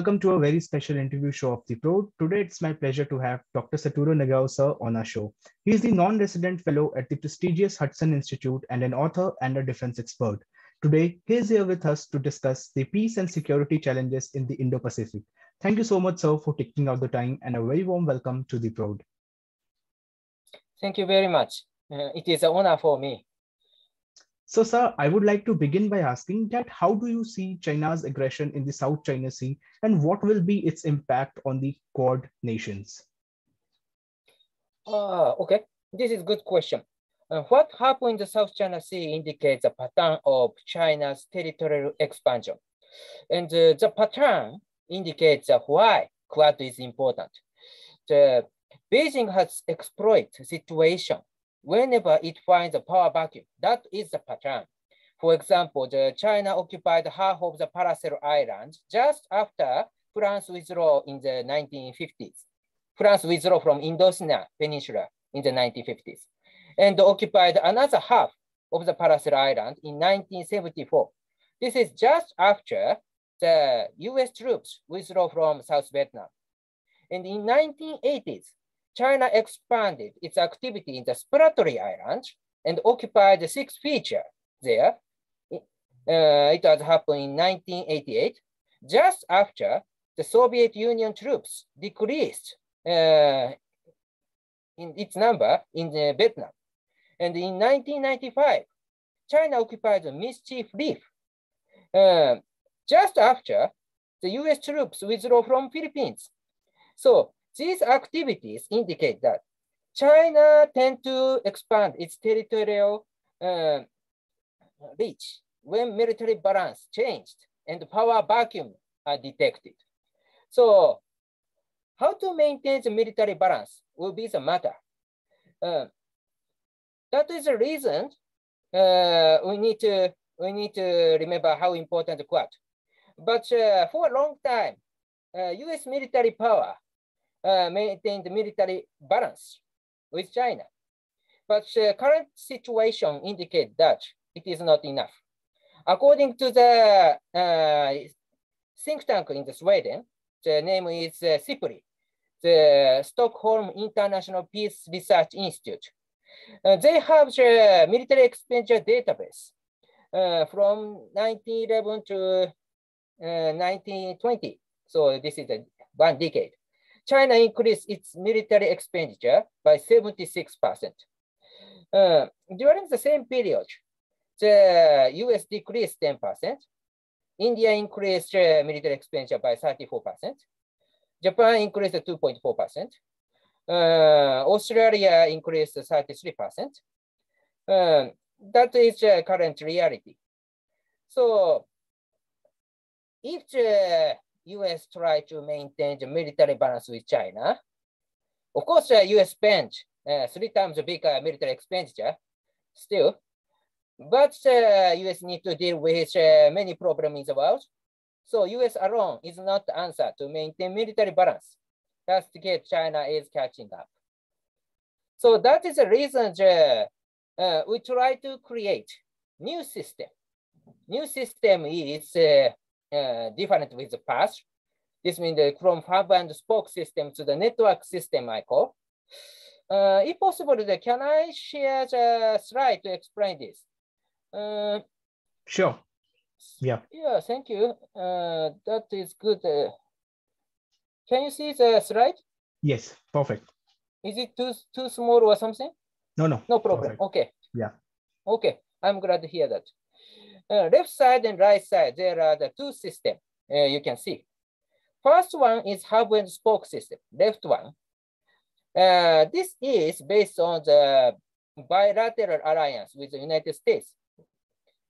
welcome to a very special interview show of The Prode. Today, it's my pleasure to have Dr. Saturo Nagao sir on our show. He is the non-resident fellow at the prestigious Hudson Institute and an author and a defense expert. Today, he is here with us to discuss the peace and security challenges in the Indo-Pacific. Thank you so much, sir, for taking out the time, and a very warm welcome to The Prode. Thank you very much. It is an honor for me. So, sir, I would like to begin by asking that how do you see China's aggression in the South China Sea and what will be its impact on the Quad nations? Okay, this is a good question. What happened in the South China Sea indicates a pattern of China's territorial expansion. And the pattern indicates why Quad is important. Beijing has exploited the situation whenever it finds a power vacuum. That is the pattern. For example, China occupied half of the Paracel Islands just after France withdrew in the 1950s. France withdrew from Indochina Peninsula in the 1950s and occupied another half of the Paracel Island in 1974. This is just after the US troops withdrew from South Vietnam. And in 1980s, China expanded its activity in the Spratly Islands and occupied the sixth feature there. It had happened in 1988, just after the Soviet Union troops decreased in its number in Vietnam. And in 1995, China occupied the Mischief Reef, just after the US troops withdrew from Philippines. So these activities indicate that China tends to expand its territorial reach when military balance changed and power vacuum are detected. So how to maintain the military balance will be the matter. That is the reason we need to remember how important the Quad. But for a long time, US military power maintained military balance with China. But current situation indicates that it is not enough. According to the think tank in Sweden, the name is SIPRI, the Stockholm International Peace Research Institute. They have the military expenditure database from 1911 to 1920. So this is one decade. China increased its military expenditure by 76%. During the same period, the US decreased 10%. India increased military expenditure by 34%. Japan increased 2.4%. Australia increased 33%. That is the current reality. So if the US try to maintain the military balance with China, of course, the US spent 3 times bigger military expenditure still, but the US need to deal with many problems in the world. So US alone is not the answer to maintain military balance. That's the case China is catching up. So that is the reason we try to create new system. New system is different with the past. This means from hub and spoke system to the network system I call. If possible, can I share the slide to explain this? Sure. Yeah. Yeah, thank you. That is good. Can you see the slide? Yes, perfect. Is it too small or something? No, no. No problem. Perfect. Okay. Yeah. Okay, I'm glad to hear that. Left side and right side, there are the two systems you can see. First one is hub and spoke system, left one. This is based on the bilateral alliance with the United States.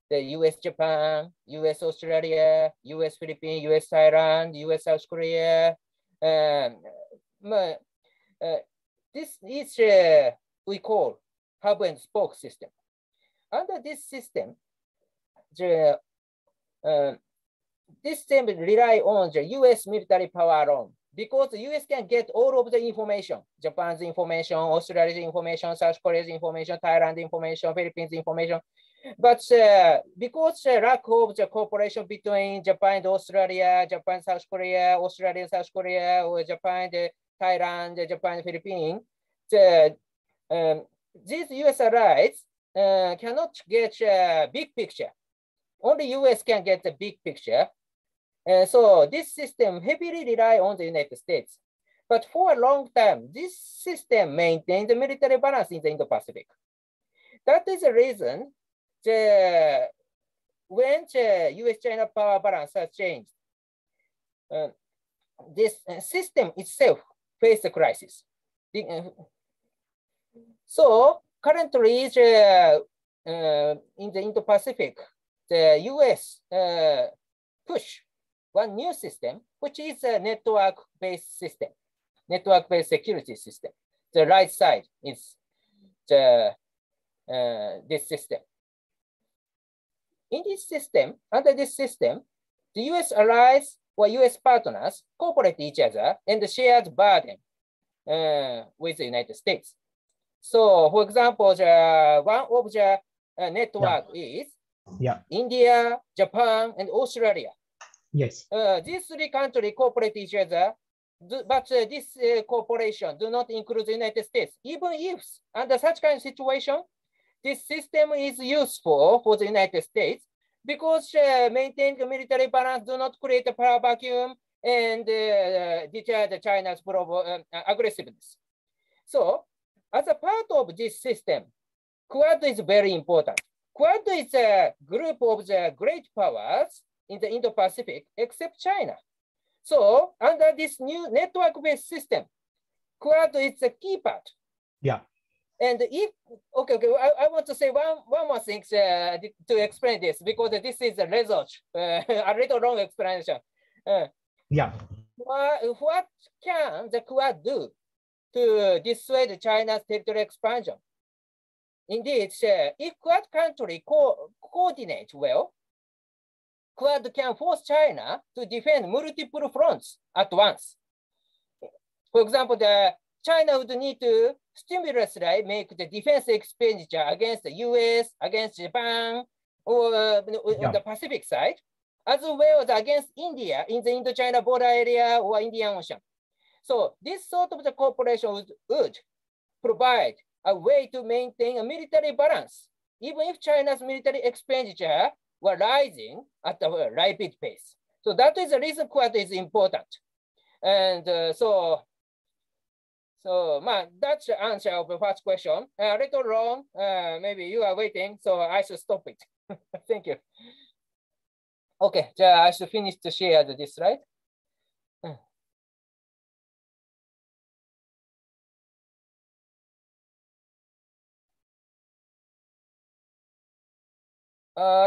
The US Japan, US Australia, US Philippines, US Thailand, US South Korea. This is we call hub and spoke system. Under this system, this system rely on the US military power alone because the US can get all of the information, Japan's information, Australia's information, South Korea's information, Thailand information, Philippines information. But because lack of the cooperation between Japan and Australia, Japan, South Korea, Australia, South Korea, or Japan, Thailand, Japan, Philippines, these US allies cannot get a big picture. Only US can get the big picture. So this system heavily relies on the United States. But for a long time, this system maintained the military balance in the Indo-Pacific. That is the reason when the US-China power balance has changed, this system itself faced a crisis. So currently, in the Indo-Pacific, the US push one new system, which is a network-based system, network-based security system. The right side is this system. In this system, under this system, the US allies or US partners cooperate each other and share the burden with the United States. So, for example, one of the network is India, Japan, and Australia. Yes. These three countries cooperate each other, but this cooperation do not include the United States. Even if under such kind of situation, this system is useful for the United States because maintaining military balance do not create a power vacuum and deter the China's aggressiveness. So, as a part of this system, Quad is very important. Quad is a group of the great powers in the Indo-Pacific, except China. So under this new network-based system, Quad is a key part. Yeah. And if, I want to say one more thing to explain this, because this is a research, a little long explanation. What can the Quad do to dissuade China's territorial expansion? Indeed, if Quad countries coordinate well, Quad can force China to defend multiple fronts at once. For example, China would need to stimulously make the defense expenditure against the US, against Japan, or on the Pacific side, as well as against India in the Indo-China border area or Indian Ocean. So this sort of the cooperation would provide a way to maintain a military balance, even if China's military expenditure were rising at a rapid pace. So that is the reason Quad is important. And that's the answer of the first question. A little long, maybe you are waiting, so I should stop it. Thank you. Okay, I should finish to share this slide.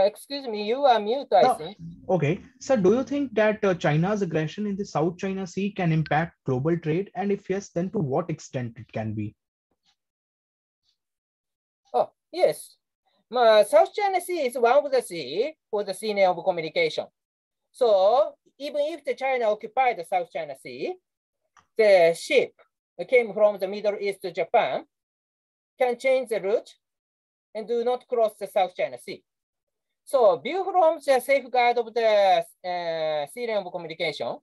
Excuse me, you are mute, I think. Okay. So do you think that China's aggression in the South China Sea can impact global trade? And if yes, then to what extent it can be? Oh, yes. South China Sea is one of the sea for the sea lane of communication. So even if the China occupied the South China Sea, the ship came from the Middle East to Japan can change the route and do not cross the South China Sea. So view from the safeguard of the sea lane of communication,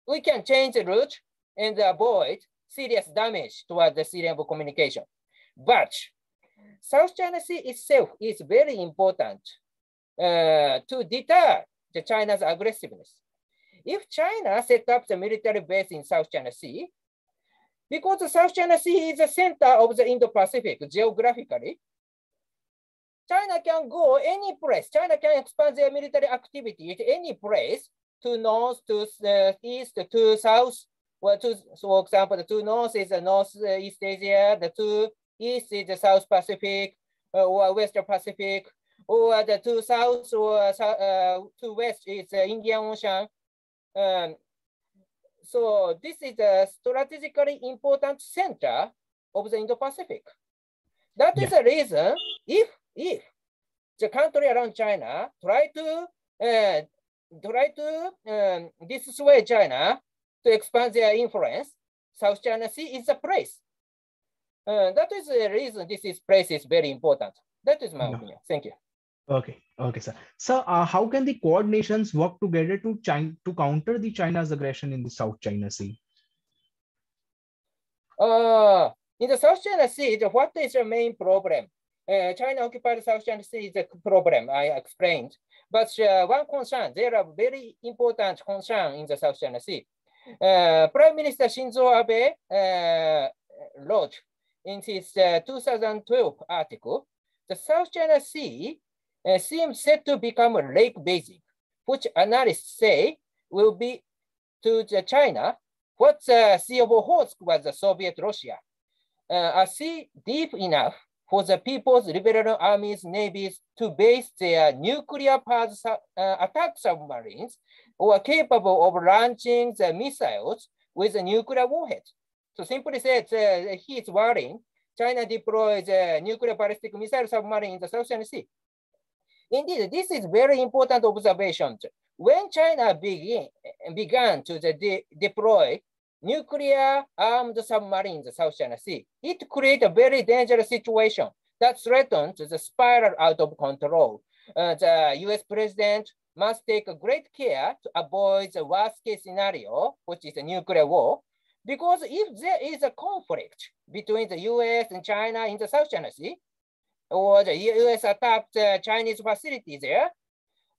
we can change the route and avoid serious damage toward the sea lane of communication. But South China Sea itself is very important to deter the China's aggressiveness. If China set up the military base in South China Sea, because the South China Sea is the center of the Indo-Pacific geographically, China can go any place. China can expand their military activity at any place, to north, to east, to south. Well, so for example, the to north is the Northeast Asia, the to east is the South Pacific or Western Pacific, or the to south or to west is the Indian Ocean. So this is a strategically important center of the Indo-Pacific. That is the reason if the country around China try to dissuade China to expand their influence, South China Sea is a place. That is the reason this place is very important. That is my Yeah. opinion. Thank you. Okay, sir. So, how can the Quad nations work together to counter the China's aggression in the South China Sea? In the South China Sea, what is the main problem? China occupied South China Sea is a problem I explained. But one concern, there are very important concern in the South China Sea. Prime Minister Shinzo Abe wrote in his 2012 article, the South China Sea seems set to become a lake basin, which analysts say will be to China what the Sea of Okhotsk was the Soviet Russia. A sea deep enough for the People's Liberal Army's navies to base their nuclear-powered attack submarines or capable of launching the missiles with a nuclear warhead. So simply said, he is worrying China deploys a nuclear ballistic missile submarine in the South China Sea. Indeed, this is very important observation. When China began to deploy nuclear armed submarine in the South China Sea, it created a very dangerous situation that threatened to spiral out of control. The US president must take great care to avoid the worst case scenario, which is a nuclear war, because if there is a conflict between the US and China in the South China Sea, or the US attacked Chinese facilities there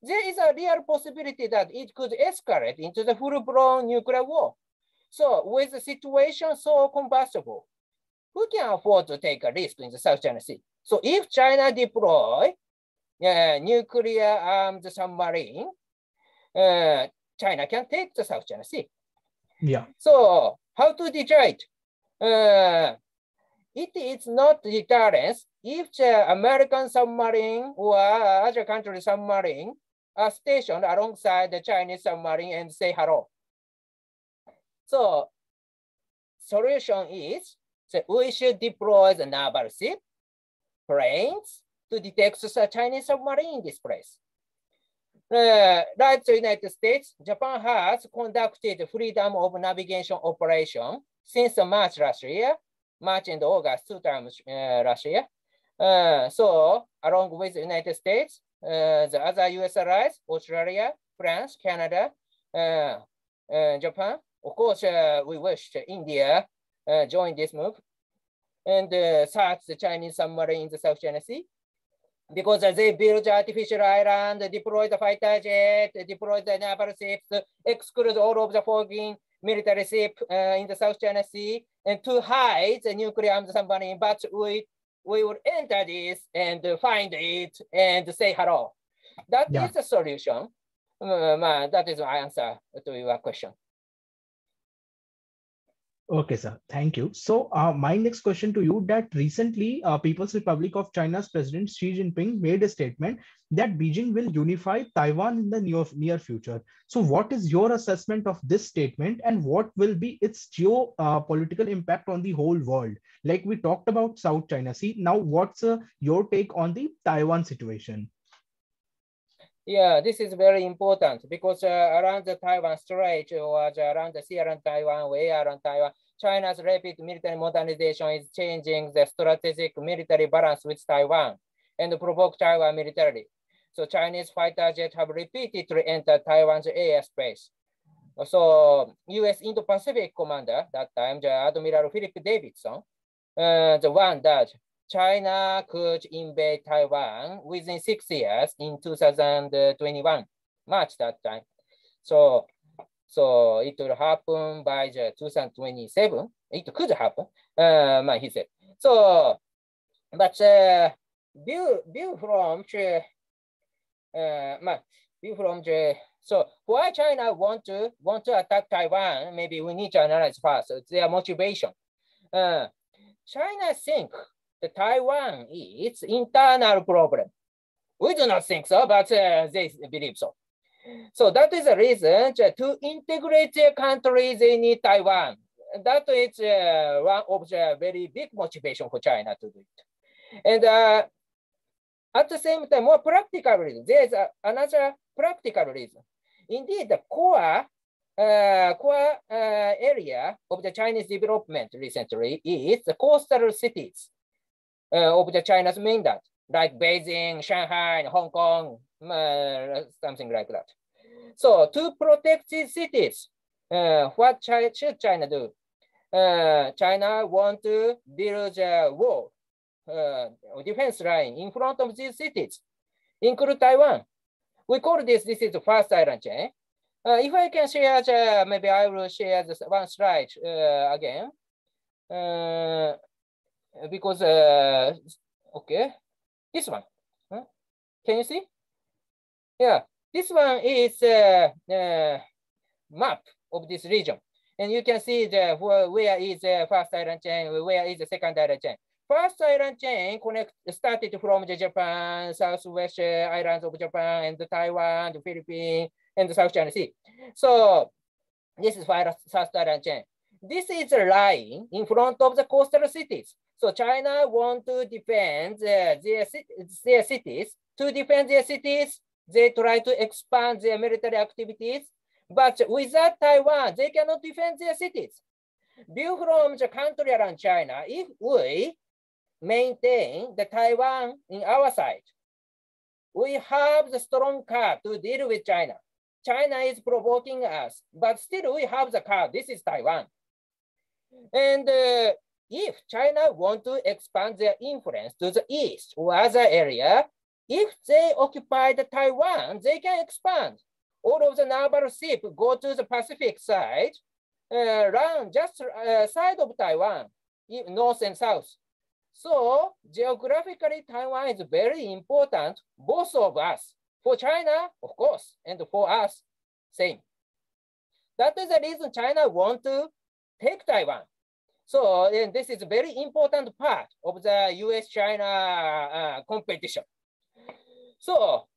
is a real possibility that it could escalate into the full-blown nuclear war. So with the situation so combustible, who can afford to take a risk in the South China Sea? So if China deploy nuclear armed submarine, China can take the South China Sea. Yeah. So how to deter it? It is not deterrence if the American submarine or other country submarine are stationed alongside the Chinese submarine and say hello. So solution is that we should deploy the naval ship, planes to detect the Chinese submarine in this place. Like the United States, Japan has conducted freedom of navigation operation since March last year, March and August, 2 times last year. So along with the United States, the other US allies, Australia, France, Canada, Japan, of course, we wish India join this move and search the Chinese submarine in the South China Sea, because they build artificial island, deploy the fighter jet, deploy the naval ships, exclude all of the foreign military ship in the South China Sea, and to hide the nuclear armed submarine. But we will enter this and find it and say hello. That is the solution. That is my answer to your question. Okay, sir. Thank you. So my next question to you, that recently People's Republic of China's President Xi Jinping made a statement that Beijing will unify Taiwan in the near future. So what is your assessment of this statement and what will be its geopolitical impact on the whole world? Like we talked about South China Sea. Now, what's your take on the Taiwan situation? Yeah, this is very important because around the Taiwan Strait or around the sea around Taiwan, way around Taiwan, China's rapid military modernization is changing the strategic military balance with Taiwan and provoke Taiwan militarily. So Chinese fighter jets have repeatedly entered Taiwan's airspace. So US Indo-Pacific commander, that time, the Admiral Philip Davidson, the one that China could invade Taiwan within 6 years in 2021, March that time. So it will happen by the 2027. It could happen, he said. So, but view from the so why China want to attack Taiwan? Maybe we need to analyze first their motivation. China think the Taiwan is internal problem. We do not think so, but they believe so. So that is the reason to integrate their country, they need Taiwan. That is one of the very big motivation for China to do it. And at the same time, more practical reason. There is another practical reason. Indeed, the core core area of the Chinese development recently is the coastal cities of the China's mainland, like Beijing, Shanghai, Hong Kong, something like that. So to protect these cities, what should China do? China want to build a wall, defense line in front of these cities, include Taiwan. We call this is the first island chain. If I can share, maybe I will share this one slide again. Because, okay, this one. Can you see? Yeah, this one is map of this region. And you can see where is the first island chain, where is the second island chain. First island chain started from Japan, southwest islands of Japan, and Taiwan, the Philippines, and the South China Sea. So this is first island chain. This is a line in front of the coastal cities. So China want to defend their cities. To defend their cities, they try to expand their military activities. But without Taiwan, they cannot defend their cities. View from the country around China, if we maintain the Taiwan in our side, we have the strong card to deal with China. China is provoking us, but still we have the card. This is Taiwan. And if China want to expand their influence to the east or other area, if they occupy the Taiwan, they can expand. All of the naval ships go to the Pacific side, run just side of Taiwan, north and south. So geographically, Taiwan is very important, both of us. For China, of course, and for us, same. That is the reason China want to take Taiwan. So and this is a very important part of the US-China competition. So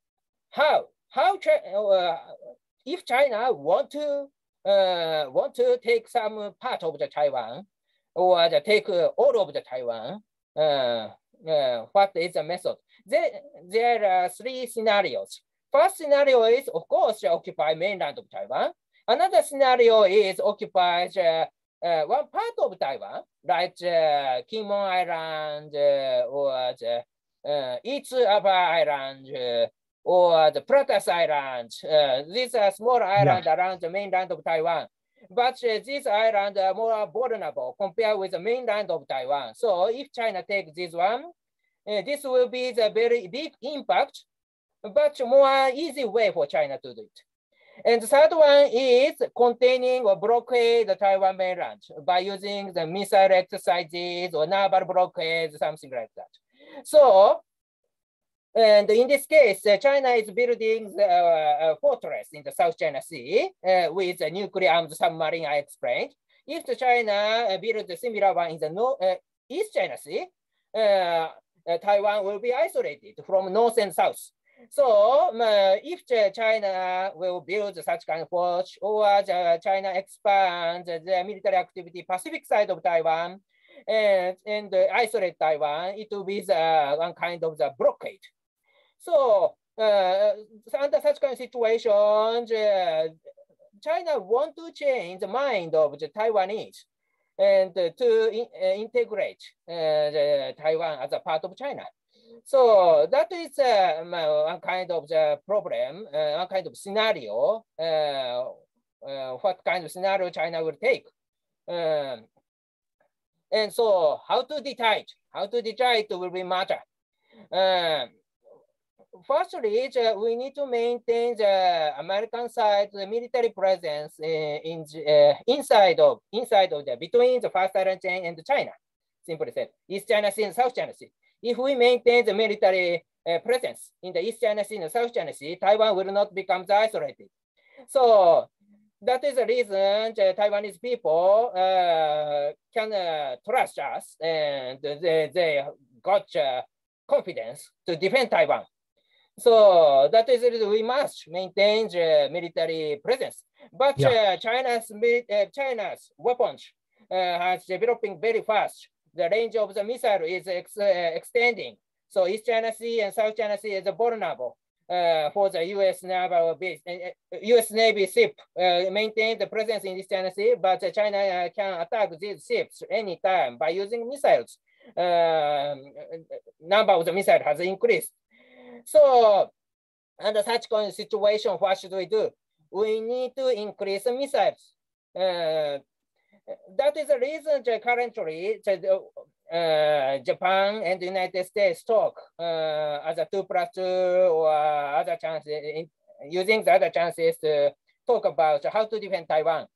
if China want to take some part of the Taiwan or take all of the Taiwan, what is the method? There are three scenarios. First scenario is, of course, occupy mainland of Taiwan. Another scenario is occupy one part of Taiwan, like Kinmen Island or the Itsu Upper Island or the Pratas Island. These are small islands around the mainland of Taiwan. But these islands are more vulnerable compared with the mainland of Taiwan. So if China takes this one, this will be the very big impact, but more easy way for China to do it. And the third one is containing or blockade the Taiwan mainland by using the missile exercises or naval blockade, something like that. So, and in this case, China is building a fortress in the South China Sea with a nuclear armed submarine I explained. If China builds a similar one in the East China Sea, Taiwan will be isolated from north and south. So if China will build such kind of force or China expands the military activity Pacific side of Taiwan and isolate Taiwan, it will be one kind of the blockade. So under such kind of situations, China want to change the mind of the Taiwanese and to integrate Taiwan as a part of China. So that is one kind of the problem, one kind of scenario, what kind of scenario China will take. And so how to decide will be matter. Firstly, we need to maintain the American side, the military presence inside of between the first island chain and China. Simply said, East China Sea and South China Sea. If we maintain the military presence in the East China Sea and South China Sea, Taiwan will not become isolated. So that is the reason Taiwanese people can trust us, and they got confidence to defend Taiwan. So that is it. We must maintain the military presence. But China's weapons has developing very fast. The range of the missile is extending. So East China Sea and South China Sea is vulnerable. for the U.S. naval base, U.S. Navy ship maintain the presence in this China Sea, but China can attack these ships anytime by using missiles. Number of the missiles has increased. So under such kind of situation, what should we do? We need to increase the missiles. That is the reason that currently Japan and the United States talk as a 2+2 or other chances, using the other chances to talk about how to defend Taiwan.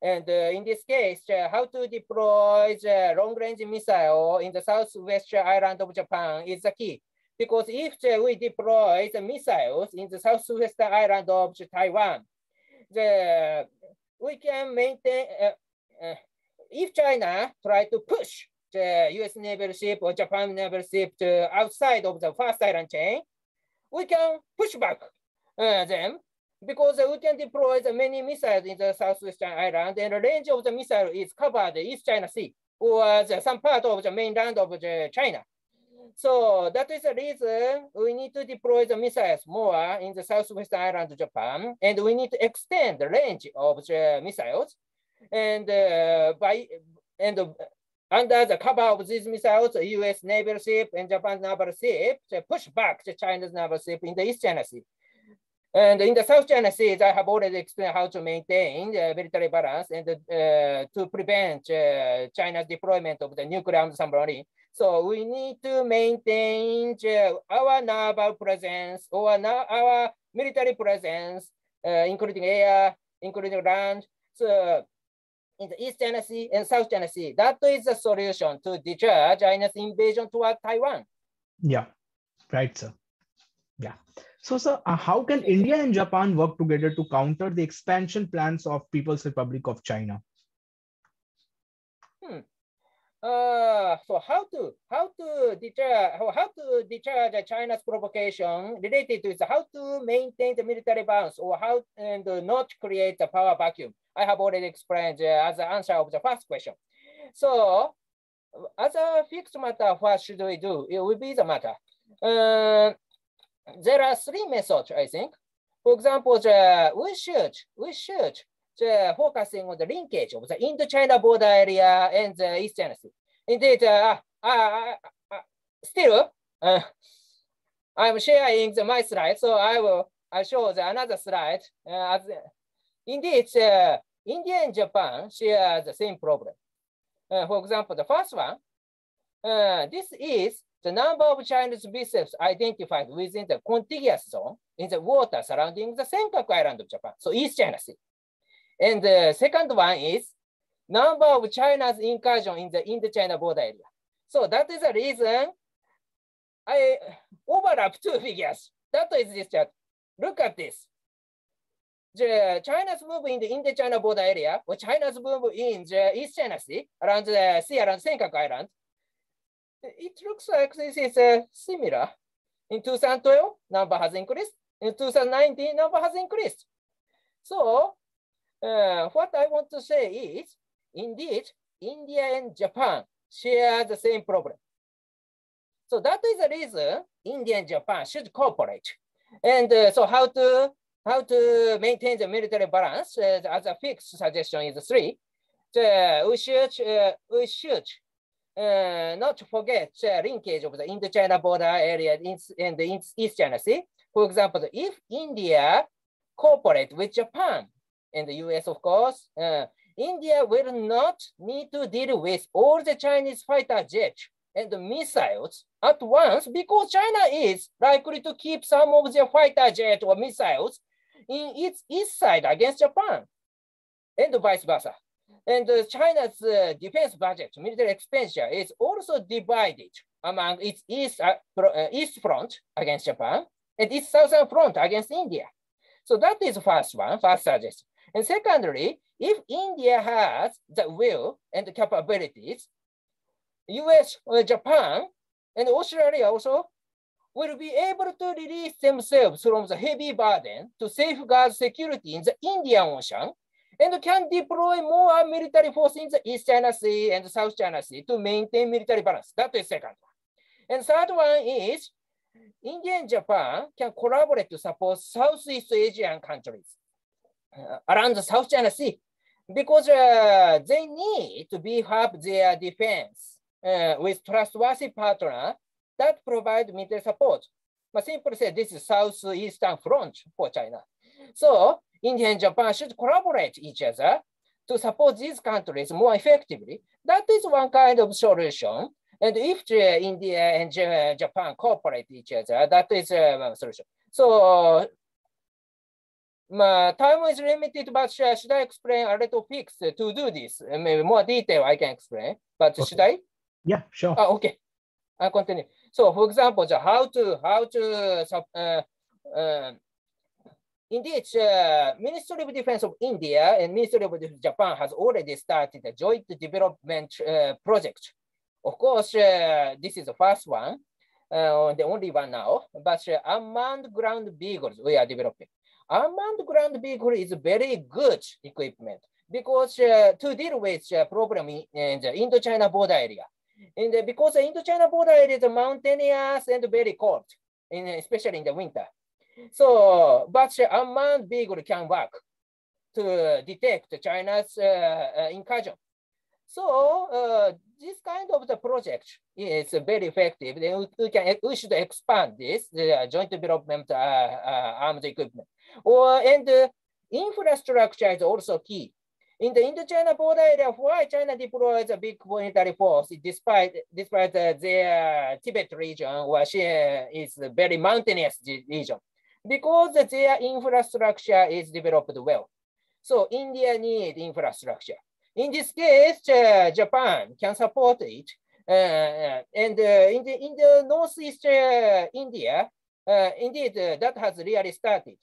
And in this case, how to deploy the long-range missile in the southwest island of Japan is the key. Because if we deploy the missiles in the southwest island of Taiwan, we can maintain, if China try to push the US naval ship or Japan naval ship to outside of the first island chain, we can push back them because we can deploy the many missiles in the southwestern island, and the range of the missile is covered East China Sea or some part of the mainland of China. So that is the reason we need to deploy the missiles more in the southwestern island of Japan, and we need to extend the range of the missiles. And under the cover of these missiles, the U.S. naval ship and Japan's naval ship push back the China's naval ship in the East China Sea. And in the South China Sea, I have already explained how to maintain the military balance and to prevent China's deployment of the nuclear armed submarine. So we need to maintain our naval presence or our military presence, including air, including land. So in the East China Sea and South China Sea, that is the solution to deter China's invasion toward Taiwan. Yeah, right, sir. Yeah. So, sir, how can India and Japan work together to counter the expansion plans of People's Republic of China? So how to deter the China's provocation related to how to maintain the military balance or how and not create a power vacuum. I have already explained as the answer of the first question. So as a fixed matter, what should we do? It will be the matter. There are three methods, I think. For example, we should focusing on the linkage of the Indo-China border area and the East China Sea. Indeed, still, I'm sharing my slide, so I show another slide. Indeed, India and Japan share the same problem. For example, the first one, this is the number of Chinese vessels identified within the contiguous zone in the water surrounding the Senkaku Island of Japan, so East China Sea. And the second one is number of China's incursion in the Indo-China border area. So that is the reason I overlap two figures. That is this chart. Look at this. The China's move in the Indo-China border area, or China's move in the East China Sea, around the sea around Senkaku Island. It looks like this is similar. In 2012, number has increased. In 2019, number has increased. So what I want to say is, indeed, India and Japan share the same problem. So that is the reason India and Japan should cooperate. And so how to maintain the military balance as a fixed suggestion is three. We should not forget linkage of the Indo-China border area in the East China Sea. For example, if India cooperate with Japan and the US, of course, India will not need to deal with all the Chinese fighter jets and missiles at once because China is likely to keep some of their fighter jets or missiles in its east side against Japan and vice versa. And China's defense budget, military expenditure is also divided among its east front against Japan and its southern front against India. So that is first suggestion. And secondly, if India has the will and the capabilities, US, Japan, and Australia also will be able to release themselves from the heavy burden to safeguard security in the Indian Ocean and can deploy more military force in the East China Sea and South China Sea to maintain military balance. That is second one. And third one is India and Japan can collaborate to support Southeast Asian countries around the South China Sea because they need to beef up their defense with trustworthy partner that provide military support. But simply said, this is Southeastern front for China. So India and Japan should collaborate each other to support these countries more effectively. That is one kind of solution. And if India and Japan cooperate each other, that is one solution. So time is limited, but should I explain a little fix to do this? Maybe more detail I can explain, but okay. Should I? Yeah, sure. Okay, I'll continue. So for example, indeed, Ministry of Defense of India and Ministry of Defense of Japan has already started a joint development project. Of course, this is the first one, the only one now, but unmanned ground vehicles we are developing. Unmanned ground vehicle is very good equipment because to deal with problem in the Indo-China border area. And because the Indo-China border area is mountainous and very cold, especially in the winter. So, but unmanned vehicle can work to detect China's incursion. So this kind of the project is very effective. Then we should expand this joint development armed equipment. And infrastructure is also key. In the Indo-China border area, why China deploys a big military force, despite their Tibet region, which is a very mountainous region, because their infrastructure is developed well. So India needs infrastructure. In this case, Japan can support it. And in the northeast India, indeed, that has really started.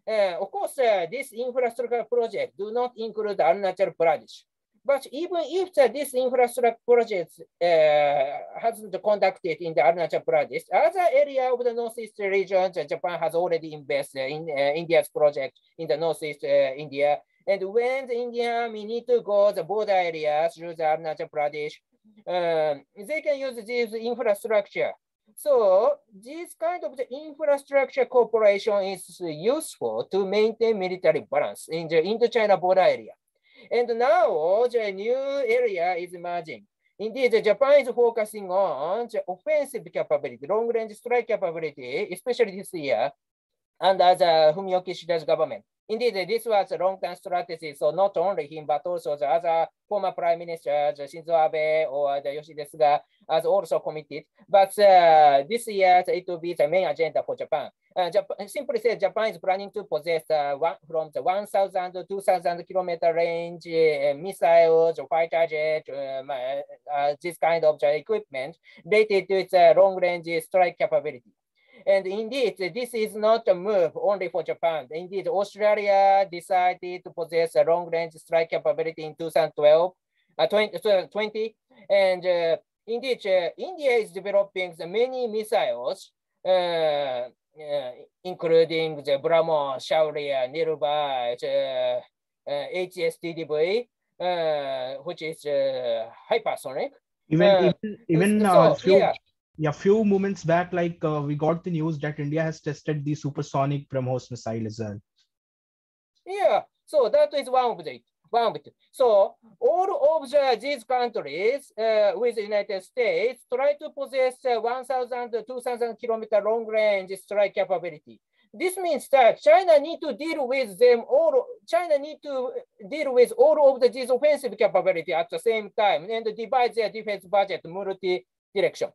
Of course, this infrastructure project do not include Arunachal Pradesh. But even if this infrastructure project hasn't conducted in the Arunachal Pradesh, other area of the northeast region, Japan has already invested in India's project in the northeast India. And when the Indian Army need to go the border areas through the Arunachal Pradesh, they can use this infrastructure. So this kind of the infrastructure cooperation is useful to maintain military balance in the Indo-China border area. And now the new area is emerging. Indeed, Japan is focusing on the offensive capability, long-range strike capability, especially this year, under the Fumio Kishida's government. Indeed, this was a long-term strategy, so not only him, but also the other former prime ministers, Shinzo Abe or the Yoshida Suga, has also committed. But this year, it will be the main agenda for Japan. Simply said, Japan is planning to possess from the 1,000 to 2,000 kilometer range missiles, fighter jet, this kind of equipment related to its long-range strike capability. And indeed, this is not a move only for Japan. Indeed, Australia decided to possess a long-range strike capability in 2020. And indeed, India is developing many missiles, including the BrahMos, Shaurya, Nirbai, HSTDV, which is hypersonic. Few moments back, we got the news that India has tested the supersonic BrahMos missile as well. Yeah, so that is one of it. So all of these countries with the United States try to possess 1,000 to 2,000 kilometer long range strike capability. This means that China need to deal with them all. China need to deal with all of these offensive capability at the same time and divide their defense budget multi-direction.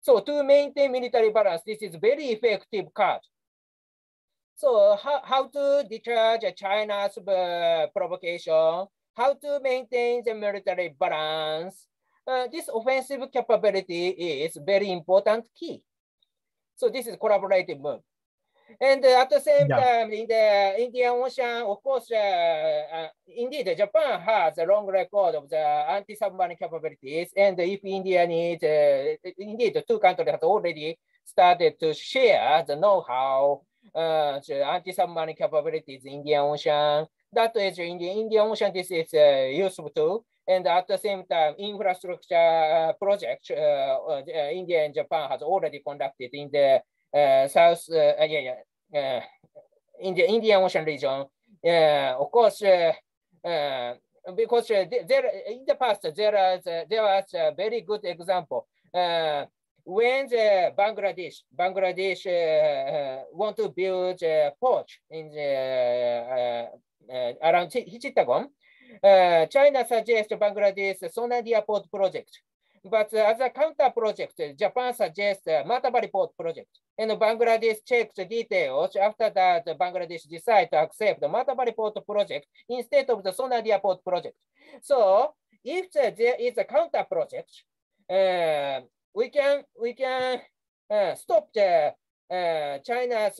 So to maintain military balance, this is very effective card. So how to deter China's provocation, how to maintain the military balance. This offensive capability is very important key. So this is collaborative move. And at the same time, in the Indian Ocean, of course, indeed, Japan has a long record of the anti-submarine capabilities. And if India needs, indeed, the two countries have already started to share the know-how, the anti-submarine capabilities in the Indian Ocean. That is in the Indian Ocean, this is useful too. And at the same time, infrastructure project, India and Japan has already conducted in the in the Indian Ocean region. Of course, because there in the past there was a very good example when the Bangladesh want to build a port in the, around Chittagong. China suggests Bangladesh Sonadia port project, but as a counter project, Japan suggests Matabari port project, and Bangladesh checks the details. After that, Bangladesh decides to accept the Matabari port project instead of the Sonadia port project. So if there is a counter project, we can stop the China's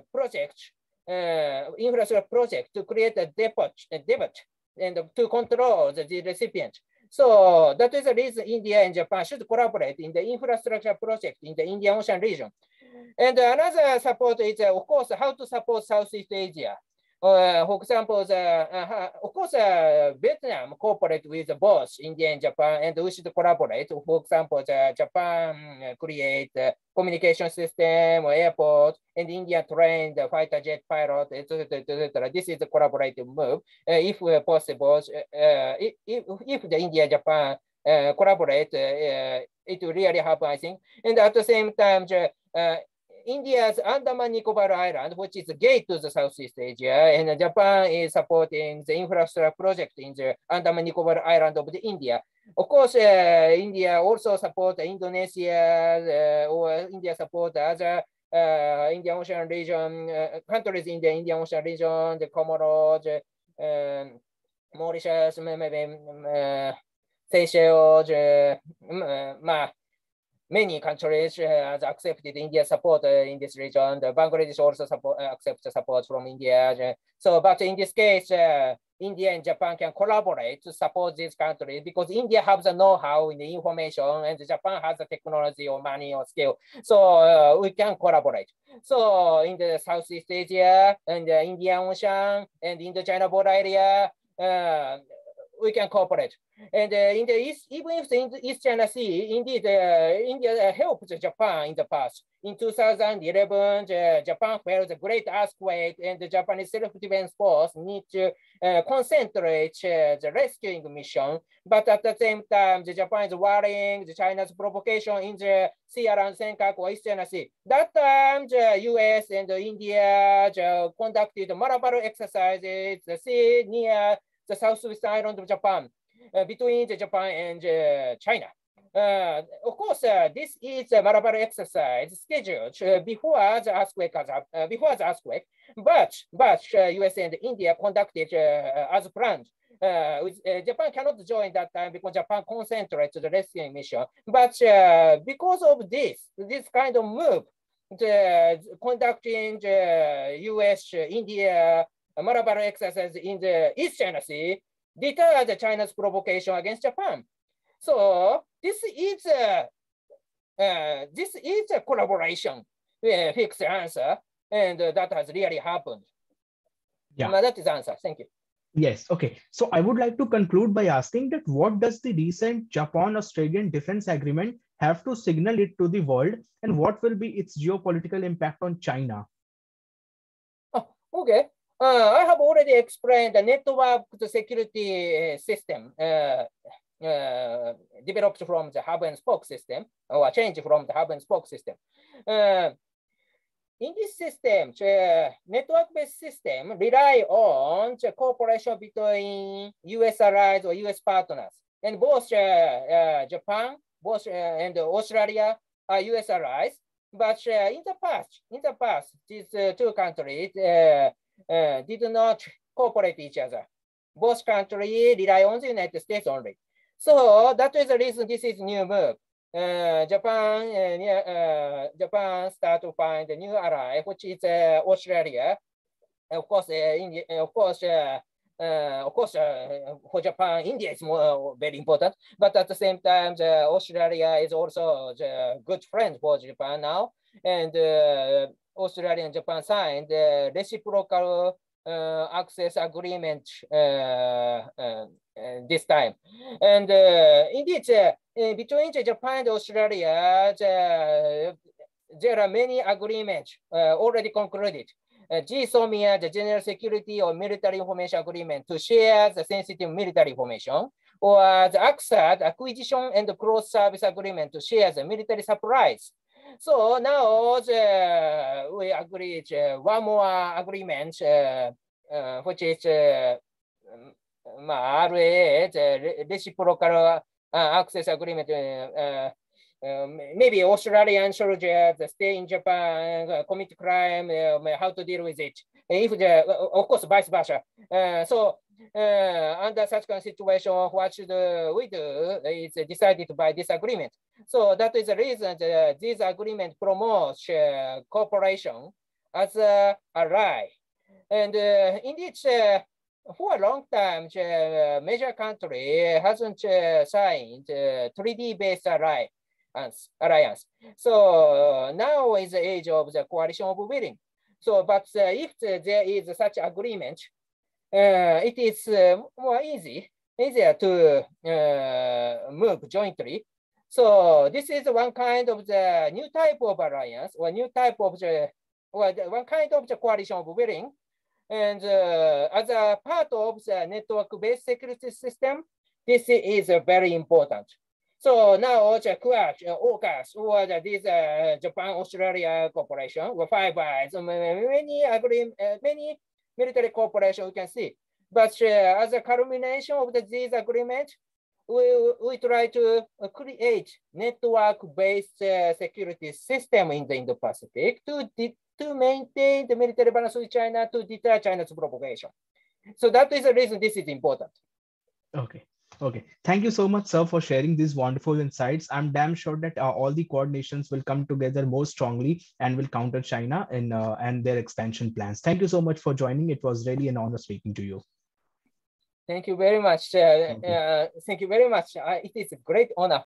project, infrastructure project to create a depot and to control the recipient. So that is the reason India and Japan should collaborate in the infrastructure project in the Indian Ocean region. And another support is, of course, how to support Southeast Asia. For example, of course, Vietnam cooperate with both India and Japan, and we should collaborate. For example, Japan create communication system or airport, and India train the fighter jet pilot, etc. This is a collaborative move. If possible, if the India Japan collaborate, it will really happen, I think. And at the same time, India's Andaman Nicobar Island, which is a gate to the Southeast Asia, and Japan is supporting the infrastructure project in the Andaman Nicobar Island of the India. Of course, India also support Indonesia, or India support other Indian Ocean region countries in the Indian Ocean region, the Comoros, Mauritius, maybe Seychelles, many countries have accepted India's support in this region. The Bangladesh also accepts support from India. So, but in this case, India and Japan can collaborate to support these countries because India has the know-how in the information and Japan has the technology or money or skill. So we can collaborate. So in the Southeast Asia and the Indian Ocean and in the China border area, we can cooperate. And in the East, even if the East China Sea, indeed, India helped Japan in the past. In 2011, Japan felt a great earthquake, and the Japanese self-defense force need to concentrate the rescuing mission. But at the same time, the Japan is worrying the China's provocation in the sea around Senkaku or East China Sea. That time, the US and India conducted Malabar exercises, the sea near the southwest island of Japan, between Japan and China. Of course, this is a Malabar exercise scheduled before the earthquake, but US and India conducted as planned. Japan cannot join that time because Japan concentrates the rescue mission. But because of this kind of move, conducting the US, India, Malabar exercise in the East China Sea deterred China's provocation against Japan. So this is a collaboration, fixed answer, and that has really happened. Yeah, that is the answer. Thank you. Yes. Okay. So I would like to conclude by asking that what does the recent Japan-Australian defense agreement have to signal it to the world, and what will be its geopolitical impact on China? Okay. I have already explained the networked security system developed from the hub and spoke system, or changed from the hub and spoke system. In this system, the network-based system rely on the cooperation between US allies or US partners, and both Japan, and Australia are US allies. But in the past, these two countries did not cooperate each other. Both countries rely on the United States only. So that is the reason this is new move. Japan start to find a new ally, which is Australia. Of course, for Japan, India is very important. But at the same time, Australia is also a good friend for Japan now. And Australia and Japan signed reciprocal access agreement this time. And indeed, between Japan and Australia, there are many agreements already concluded. GSOMIA, the General Security or Military Information Agreement to share the sensitive military information, or the AXAD, Acquisition and Cross Service Agreement to share the military supplies. So now we agreed one more agreement, which is RA, the Reciprocal Access Agreement. Maybe Australian soldiers stay in Japan, commit crime, how to deal with it. If of course, vice versa. So under such kind of situation, what should we do? It's decided by this agreement. So that is the reason that this agreement promotes cooperation as a ally. And indeed, for a long time, the major country hasn't signed 3D-based alliance. So now is the age of the coalition of willing. So, but if there is such agreement, it is more easier to move jointly. So this is one kind of the new type of alliance, or new type of the, or one kind of the coalition of willing. And as a part of the network-based security system, this is very important. So now the Quad, AUKUS, or this Japan-Australia cooperation, or Five Eyes, many military cooperation we can see. But as a culmination of these agreements, we try to create network-based security system in the Indo-Pacific to maintain the military balance with China, to deter China's propagation. So that is the reason this is important. Okay. Thank you so much, sir, for sharing these wonderful insights. I'm damn sure that all the Quad nations will come together more strongly and will counter China in, and their expansion plans. Thank you so much for joining. It was really an honor speaking to you. Thank you very much. Thank you very much. It is a great honor